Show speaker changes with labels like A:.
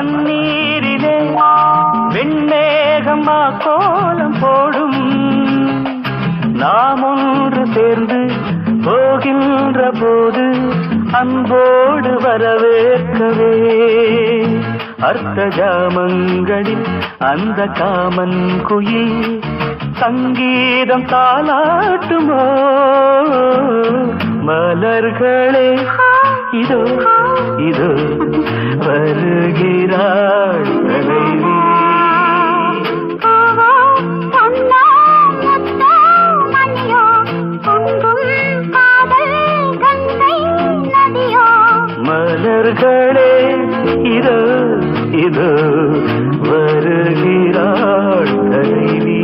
A: பன்னீரிலே வெண்மேகம்மா கோலம் போடும் நாம் ஒன்று சேர்ந்து போகின்ற போது அன்போடு வரவேற்கவே அர்த்த ஜாமங்களில் அந்த காமன் குயில் சங்கீதம் தாலாட்டுமோ மலர்களே இதோ இதோ வருகிறாள் தலைவி மலர்களே இதோ இதோ வருகிறாள் தலைவி